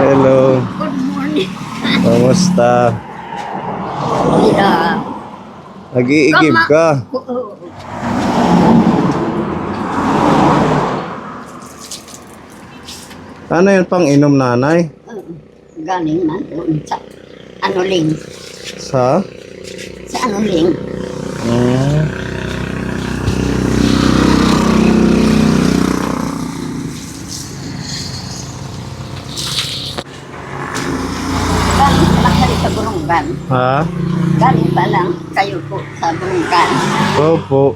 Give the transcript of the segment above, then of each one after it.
Hello. Good morning. Kamusta? Yeah. Nag-iigib ka. Ano yun pang inom, nanay? Galing na doon sa Anuling. Sa? Sa Anuling. Hmm. Galing pa lang kayo sa Burunggan. Ha? Galing pa lang kayo po sa Burunggan. Opo.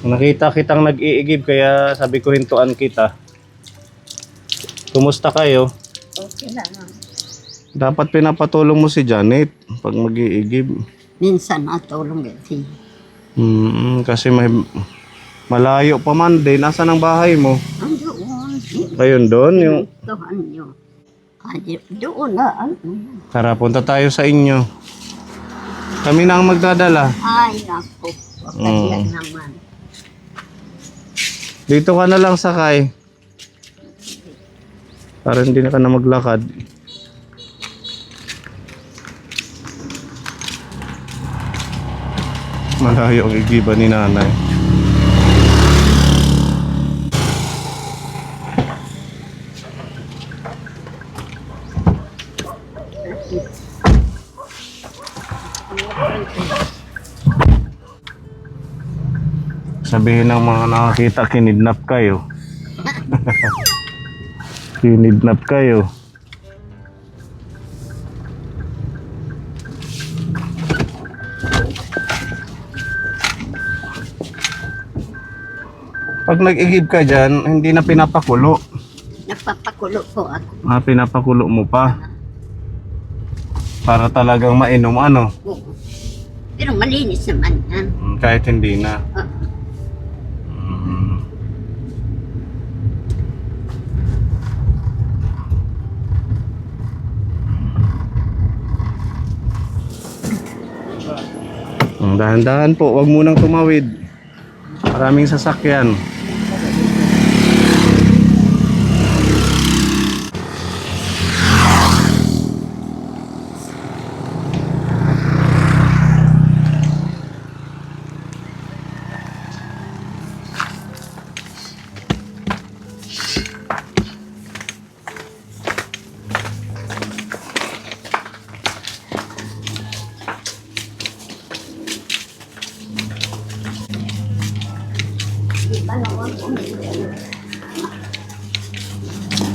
Nakita kitang nag-iigib kaya sabi ko hintuan kita. Kumusta kayo? Okay lang. Dapat pinapatulong mo si Janet pag mag-iigib. Minsan natulong kasi. Kasi may malayo pa man din. Nasaan ang bahay mo? Andoon. Ayun doon. Yung... Tuhan nyo. Doon na. Tara, punta tayo sa inyo. Kami na ang magdadala. Ay, naku. Kaya naman. Dito ka na lang sakay. Para hindi na ka na maglakad. Malayo ang igiba ni nanay. Sabihin ng mga nakakita, kinidnap kayo. Kinidnap kayo. Pag nag-igib ka dyan, hindi na pinapakulo. Napapakulo po ako. Pinapakulo mo pa. Para talagang mainom, ano? Oo. Pero malinis naman yan. Kahit hindi na. Dahan-dahan po, wag munang tumawid. Maraming sasakyan.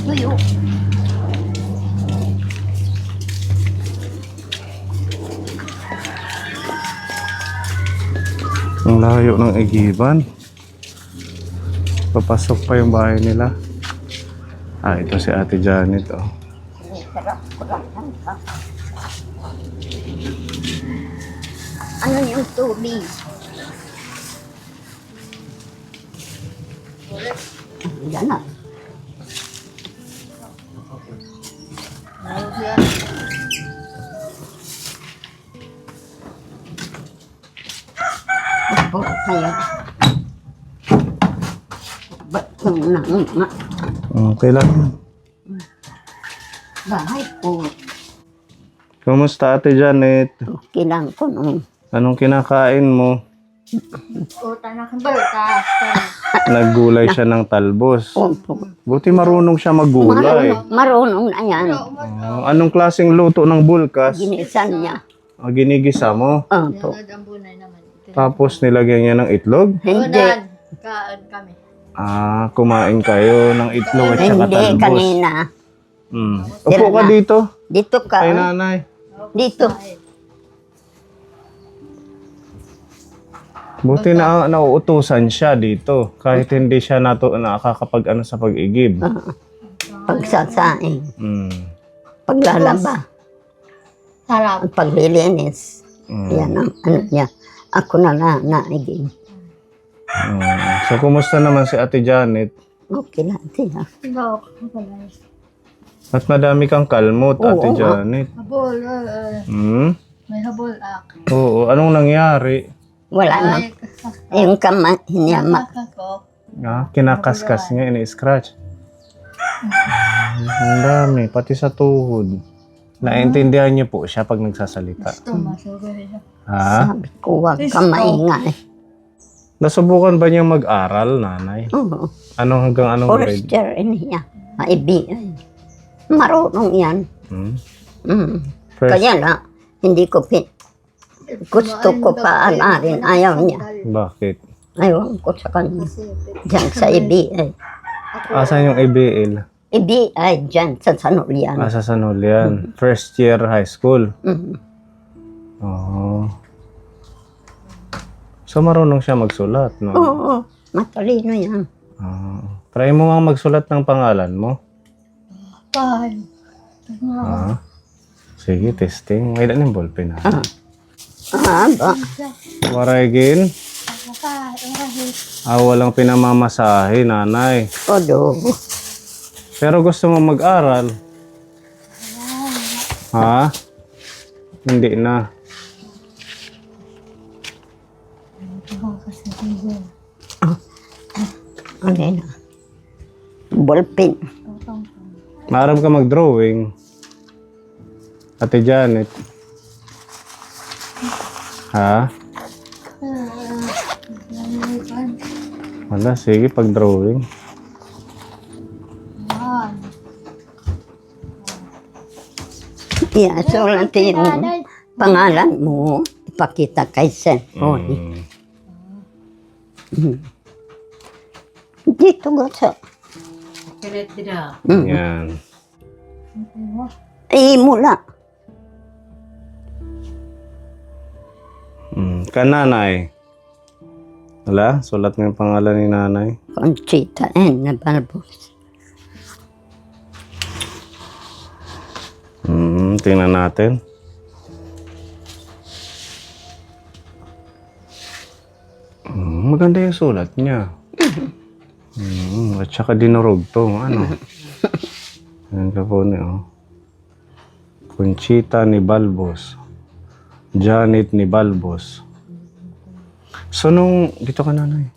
Tuyo. Ang layo ng igiban. Papasok pa yung bahay nila. Ito si Ate Janet, oh. Ano yung tubig? Yan na. Opo, kaya. Ba't kung nga? Okay lang yan. Bahay po. Kumusta Ate Janet? Okay lang ko nung. Anong kinakain mo? Uta na kang balta. Naggulay siya ng talbos. Opo. Buti marunong siya maggulay. Marunong na yan. Anong klaseng luto ng bulkas? Ginisan niya. Ginigisa mo. Opo. Tapos nilagyan niya ng itlog? Hindi. Kaan kami. Kumain kayo ng itlog at saka Hindi, talbos. kanina. Upo ka dito. Dito ka. Kay nanay. Dito. Buti na nauutusan siya dito. Kahit hindi siya nakakapag sa pag-igib. Pagsasaing. Mm. Paglalaba. Sarap. At paglilinis. Yan ang ano niya. Ako na naiging. So, kumusta naman si Ate Janet? Okay lang siya. Ikaw, pala. At madami kang kalmot, Oo, Ate nga. Janet. Habol. May habol ak. Oo, anong nangyari? Wala na. Yung kamay niya. Ako. Kinakaskas niya, ini-scratch. Ang dami, pati sa tuhod. Naintindihan niyo po siya pag nagsasalita. Gusto masugay siya. Ha? Sabi ko, huwag ka maingay. Nasubukan ba niya mag-aral, nanay? Oo. Hanggang anong First grade? year niya. Maibigan. Marunong yan. Hmm? Mm. First, Kaya na, hindi ko gusto ko pa alarin. Ayaw niya. bakit? Ayaw ko sa kanya. Kasi Diyan sa IBI. Asan yung ABL? IBI dyan sa Sanolian. Sa San Julian. First year high school. Mm. Oo. So marunong siya magsulat, no? Oo, matalino yan. Try mo nga magsulat ng pangalan mo. five. Ah. Sige, testing. May ilan yung ballpen na. Ba? Waragin. Walang pinamamasahe, nanay. Odo. Pero gusto mo mag-aral? Ha? Hindi na. Ano yun? Ballpen. Maaram ka mag-drawing. Ate Janet. Ha? Wala, sige, pag-drawing. Yeah, so natin yung pangalan mo, ipakita kay cellphone. Dito ko sa... Yan. Mula. Kananay. Wala? Sulat mo yung pangalan ni nanay. Conchita and Nabalbos. Tingnan natin. Maganda yung sulat niya. At saka dinurog to. Ano? Ayan ka po niya. Conchita ni Balbos. Janet ni Balbos. So nung... Dito ka, nanay.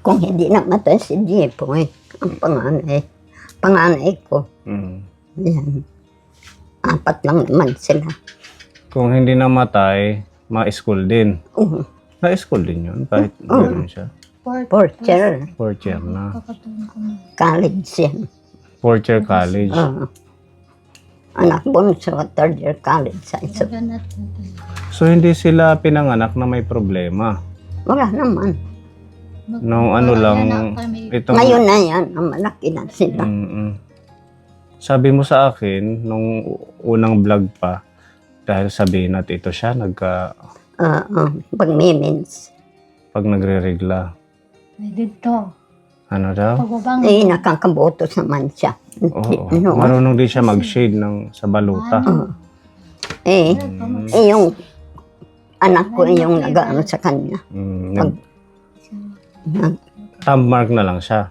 Kung hindi namatay si Jepo ang panganay ko. Yan. 4 lang naman sila. Kung hindi namatay, ma-school din. Na-school din yun, kahit gano'n siya. Porcher. Fourth year na. College yan. Fourth year college. Anak bunso, 3rd year college science. So hindi sila pinanganak na may problema. Wala naman. Nung ano lang, itong... Ngayon na yan, ang malaki na sila. Sabi mo sa akin, nung unang vlog pa, dahil sabihin natin ito siya, Pag-mimins. pag nagre-regla. May dito. Ano daw? Pagbabang. Nakakabotos naman siya. Oo. No. Marunong din siya mag-shade sa baluta. Yung anak ko yung nag-ano sa kanya. Thumb mark na lang siya.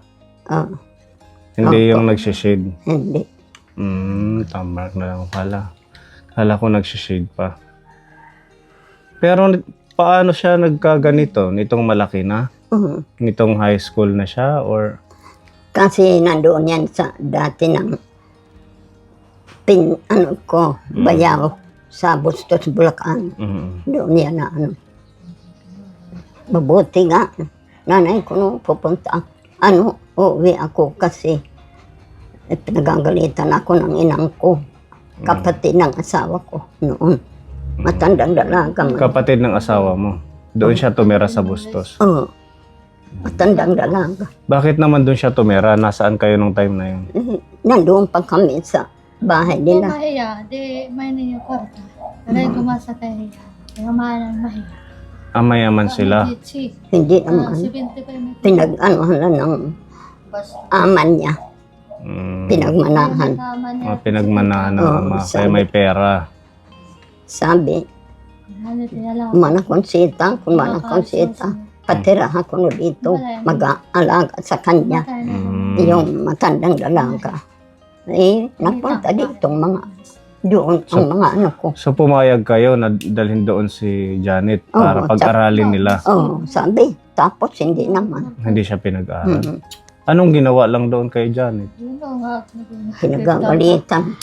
Hindi yung nagsishade. Hindi. Thumb mark na lang pala. Kala ko nagsishade pa. Pero paano siya nagkaganito? Nitong malaki na? Nitong high school na siya? Or Kasi nandoon yan sa dati ng bayaw sa Bustos, Bulacan. Doon yan na Mabuti nga. Nanay ko nung pupunta. Uwi ako kasi pinagagalitan ako ng inang ko. Kapatid ng asawa ko noon. Matandang dalaga. kapatid ng asawa mo? Doon siya tumira sa Bustos. Oo. Matandang dalaga. Bakit naman doon siya tumira? Nasaan kayo nung time na yun? Nandoon pa kami sa bahay Di nila. mahiya. Di may niyo kwarta. Pero gumasa kayo. Kaya mahalang mahiya. Mayaman sila. Hindi naman. 75 Pinag-anuhan na ng aman niya. Pinagmanahan. Pinagmanahan ng Oo, ama. Kaya sabi. may pera. Sabi, kumana konsita, patirahan ko na dito, mag-aalaga sa kanya, yung matandang dalaga. Napunta dito doon ang mga ano ko. So pumayag kayo na dalhin doon si Janet para Oo, pag-aralin nila. Sabi, tapos hindi naman. Hindi siya pinag-aaral. Anong ginawa lang doon kay Janet? Yun o nga. Pinagagalitan.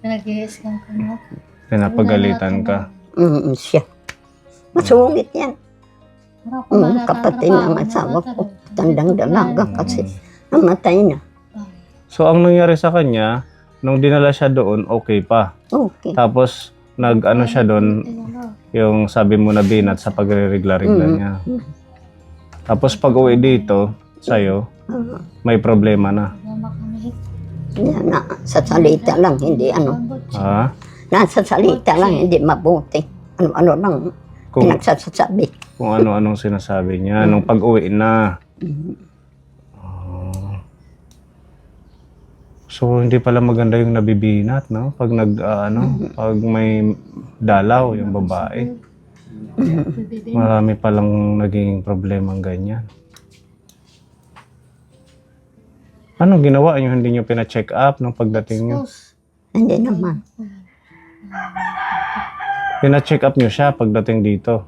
Pinag-i-scam ko na. Pinapagalitan ka? Siya. Masungit yan. Kapatid ng asawa ko. Tandang dalaga kasi namatay na. So, ang nangyari sa kanya, nung dinala siya doon, okay pa. Okay. Tapos, nag-ano siya doon, yung sabi mo na binat sa pagre-regla-regla niya. Tapos, pag uwi dito, sa'yo, may problema na. Yan na, sa salita lang, hindi ano. Ha? Nasa salita lang, hindi mabuti. Ano lang, Kung, pinagsasabi. kung ano-anong sinasabi niya, nung pag-uwi na. Oh. So, hindi pala maganda yung nabibinat, no? Pag pag may dalaw yung babae. Marami palang naging problemang ganyan. Anong ginawa niyo? Hindi niyo pina-check up nung pagdating niyo? Hindi naman. Pina-check up niyo siya pagdating dito?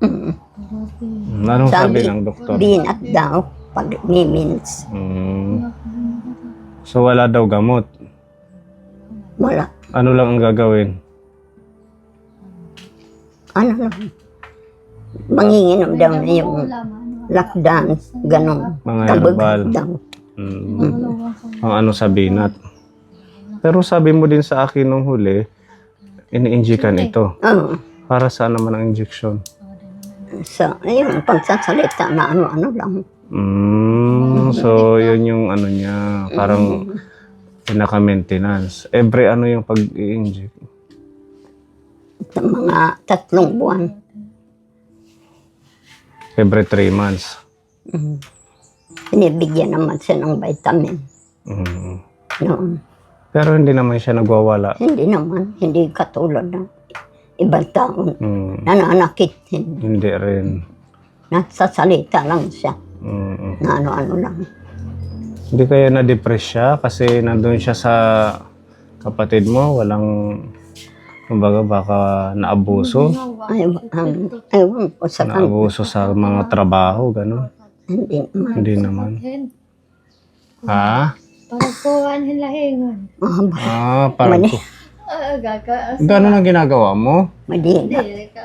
Anong sabi ng doktor? Binat daw, pag mimins. So wala daw gamot? Wala. Ano lang ang gagawin? Ano lang. Manginginom daw na yung lockdown, ganun. Mga Kabag herbal. daw. Ang ano sa binat. Pero sabi mo din sa akin nung huli, ini-injikan ito. Oo. Para saan naman ang injection? So, ayun, pagsasalita na ano-ano lang. So, yun yung ano niya, parang pinaka-maintenance. Every ano yung pag-i-inject? Sa mga 3 buwan. Every 3 months. Binibigyan naman siya ng vitamin. Noon. Pero hindi naman siya nagwawala. Hindi naman, hindi katulad ng ibang taon. Mm, Nananakit, hindi. hindi rin. Nasasalita lang siya. Na ano-ano lang. Hindi kaya na-depress siya kasi nandun siya sa kapatid mo, walang, kumbaga baka naabuso. Ewan ko sa kanya. Naabuso sa mga trabaho, gano'n. Hindi naman. Hindi naman. Ha? Parang kuhan hilahingon. Parang Mali. ko. Gaka. Gano'n ang ginagawa mo? Madina. Hindi ka.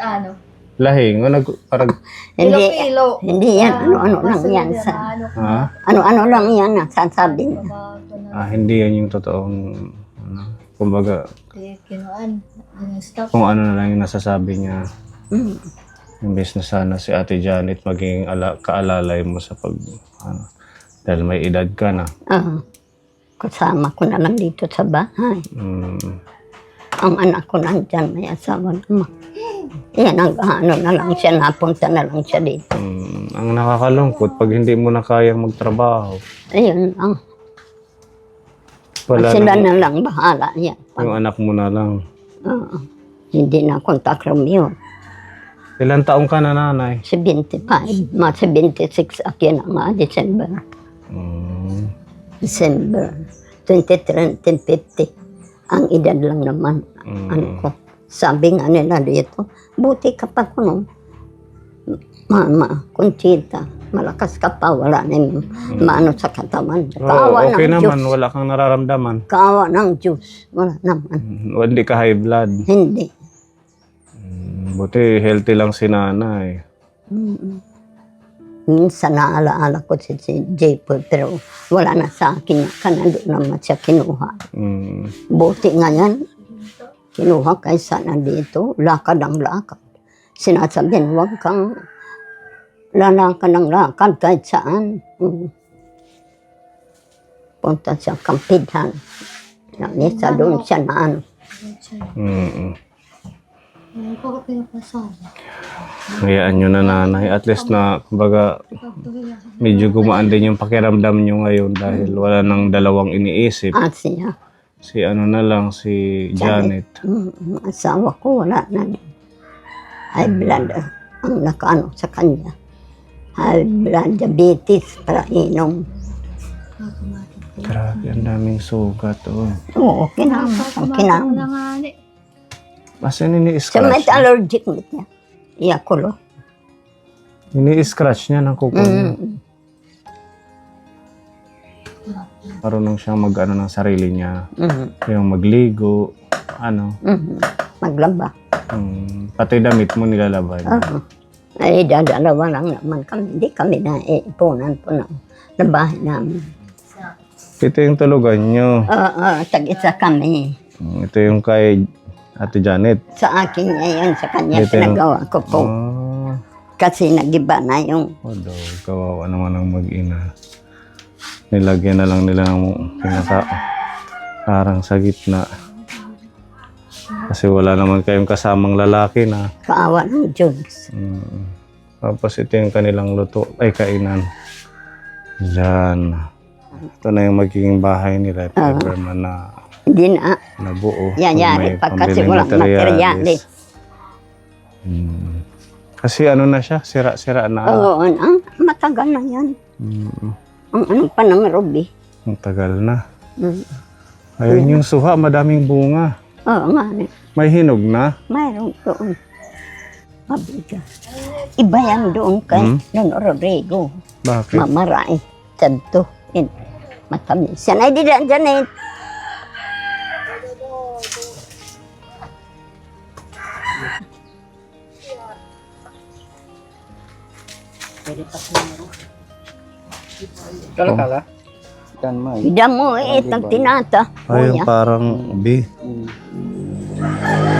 Ano? Lahing, parang, Hindi, Pilo-pilo. hindi yan. Ano-ano lang yan. ha? Ano-ano lang yan. Nasasabi niya. Hindi yan yung totoong, kumbaga, Kinuan. Stop. kung ano na lang yung nasasabi niya. Imbes na sana si Ate Janet maging kaalalay mo sa dahil may edad ka na. Kasama ko na lang dito sa bahay. Ang anak ko nandyan, may asawa naman. Yan, ano na lang siya, napunta na lang siya dito. Ang nakakalungkot, pag hindi mo na kayang magtrabaho, Ayun lang. wala Sila na, na lang bahala yan. yung anak mo na lang. Hindi na kontak Romeo. Ilang taong ka na, nanay? 75, mga 76 akin na nga, December. December 23, 50. Ang edad lang naman, ano ko. Sabi nga nila dito, buti ka pa ko nung Mama, Conchita, malakas ka pa, wala na yung maano sa katawan. Kaawa okay ng naman, Diyos. wala kang nararamdaman. Kaawa ng Diyos, wala naman. Hindi ka high blood. Hindi. Buti healthy lang si nanay. Minsan naalaala ko si J-Paul, pero wala na sa akin. Kanando naman siya kinuha. Buti nga yan, kinuha kaysa nandito, lakad ang lakad. Sinasabihin, huwag kang lalakad ng lakad kahit saan. Punta siya Kampidhan. Isa doon siya na ano. Bakit pinapasama? Hayaan nyo na, nanay. At least na, kumbaga, medyo gumaan din yung pakiramdam nyo ngayon dahil wala nang dalawang iniisip. At siya, Si ano na lang, si Janet. asawa ko wala na din. High blood ang nakaano sa kanya. High blood, diabetes, para inom. Grabe, ang daming sugat. Oh. Oo, kinama. Kinama. Kasi Siya may nini-scratch. allergic niya. Iyakulo. Nini-scratch niya ng kuko niya. Marunong siyang mag-ano ng sarili niya. Mhm. Yung magligo, ano. Mhm. Maglaba. Pati damit mo nilalaban. Oo. Ay, dadalawa lang naman kami. Hindi kami na ipunan po na bahay namin. Ito yung tulugan nyo. Oo, tag-isa kami. Ito yung kay Ate Janet. Sa akin ngayon, sa kanya Ito yung- pinagawa ko po. Ah, Kasi nagiba na yung kawawa naman ang mag-ina. Nilagyan na lang nila ng parang sa gitna. Kasi wala naman kayong kasamang lalaki na. kaawa ng Diyos. Tapos ito yung kanilang kainan. Diyan. Ito na yung magiging bahay nila. If ever man na Hindi na. nabuo. Yayari pa kasi pambiling walang materyales. Kasi ano na siya, sira-sira na. Oo, matagal na yan. Ang ano pa ng Ruby. Ang tagal na. Mm. Ayun yung suha, madaming bunga. Oo nga, May hinog na. mayroon doon. Mabigat. Iba yan doon kay Don Rodrigo. Bakit? Mamaray. Santo. Matamis. Yan ay di dyan, Janet. Kala-kala. Ikan mo. Hida mo itang tinata. Ayun, Kuya. parang B.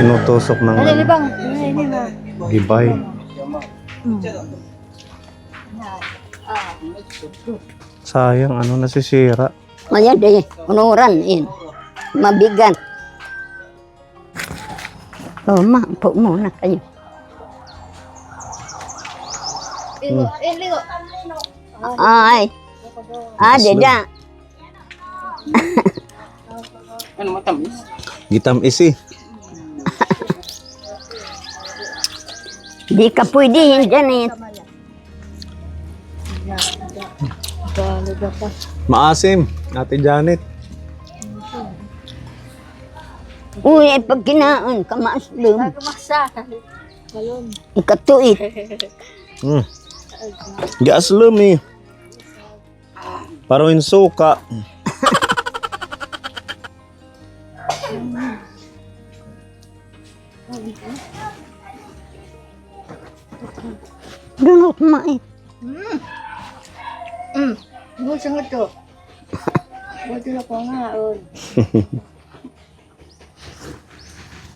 Inutusok ng Bang, hindi ba? gibay. Sayang, nasisira. Maya de, unuran in. Mabigat. Po muna kayo. Ligo, ligo. Ay. Deda. Ano matamis? Gitam isi. Di ka pwede, Janet. Maasim, Ate Janet. Uy, pag kinaon, kamaslum. Kumasa. Balon. Ikatuit. Gaslum eh. Parang suka. Dunot mait. Gusto nga to. Buti na ko nga.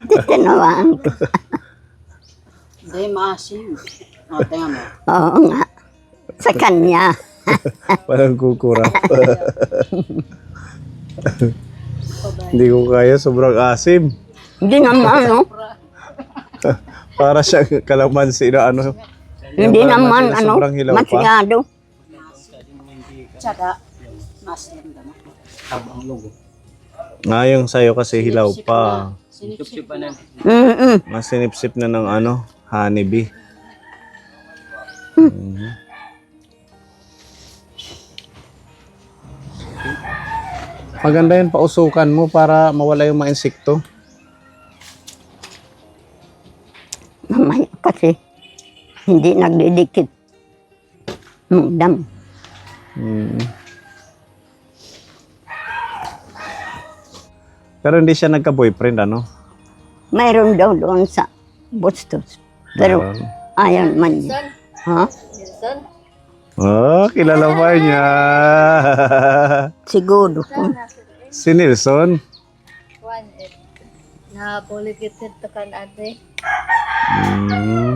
Titinawaan ko. Hindi, maasim. Tingnan mo. Oo nga. Sa kanya. Parang kukurap. Hindi ko kaya, sobrang asim. Hindi naman, no? Para siya kalamansi na Hindi Yung naman, kalamansi na sobrang hilaw pa. masigado. Tsaka, maasim naman. Habang lugo. Ngayong sa'yo kasi hilaw pa. Sinipsip pa na. Mas sinipsip na ng honeybee. Maganda yun, pausukan mo para mawala yung mga insekto. Mamaya kasi hindi nagdidikit. Dam. Pero hindi siya nagka-boyfriend, Mayroon daw doon sa Bustos. Pero Meron. ayaw man niya. Ha? Wilson? Oh, kilala pa niya. Siguro kung Si Nilson. Juan, napulikit ito kan ate.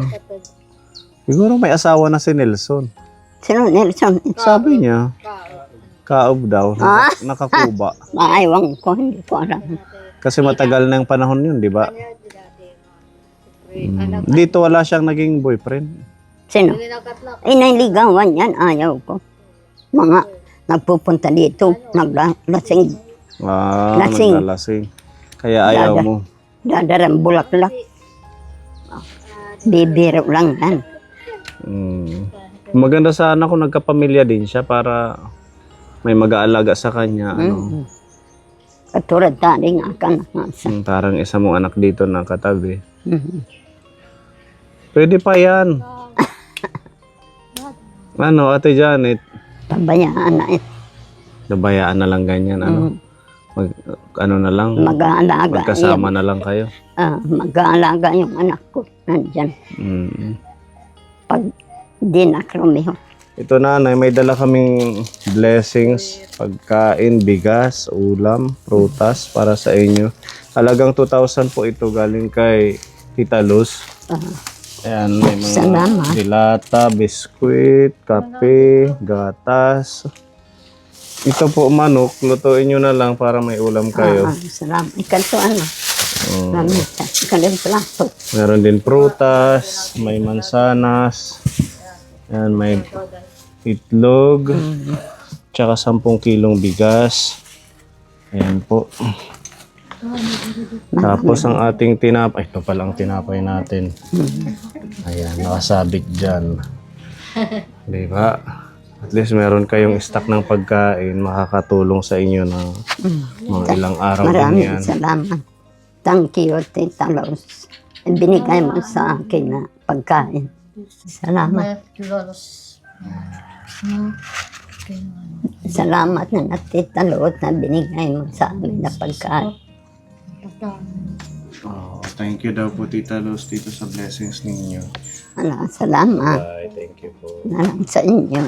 Kapag Siguro may asawa na si Nelson. sino Nelson? Sabi niya, kaob daw, Ah? nakakuba. Maayawang ko, hindi ko alam. Kasi matagal na yung panahon yun, di ba? kanya di dati. Anak, Dito wala siyang naging boyfriend. Sino? hindi nakatlak. Inaligawan yan, ayaw ko. Mga nagpupunta dito, naglasing, Lasing. Naglalasing. Kaya ayaw Dada. mo. dadarang bulaklak. Bibiro lang yan. Maganda sana kung nagkapamilya din siya para may mag-aalaga sa kanya. Katulad tali nga ka na nga sa. Parang isa mong anak dito na katabi. Mhm. Pwede pa yan. Ate Janet? Pabayaan na eh. Nabayaan na lang ganyan, ano? Ano na lang, Mag-aalaga. magkasama na lang kayo. Mag-aalaga yung anak ko. Nandyan. Mm. Pag di na Romeo. Ito nanay, may dala kaming blessings, pagkain, bigas, ulam, prutas para sa inyo. Halagang 2,000 po ito galing kay Tita Luz. Ayan, may mga Salamat. dilata, biskwit, kape, gatas. Ito po manok, lutuin nyo na lang para may ulam kayo. Salamat. Ikanto ano. Ramita. Ikalim plato. Meron din prutas, may mansanas, ayan, may itlog, tsaka 10 kilong bigas. Ayan po. Tapos ang ating tinapay, ito pala ang tinapay natin. Ayan, nakasabit dyan. Diba? At least meron kayong stock ng pagkain, makakatulong sa inyo ng mga ilang araw din Maraming yan. salamat. Thank you, Tita Luz. Binigay mo sa akin na pagkain. Salamat. Salamat na Tita Luz na binigay mo sa amin na pagkain. Oh, thank you daw po Tita Luz dito sa blessings ninyo. Salamat. Bye, thank you po. Na lang sa inyo.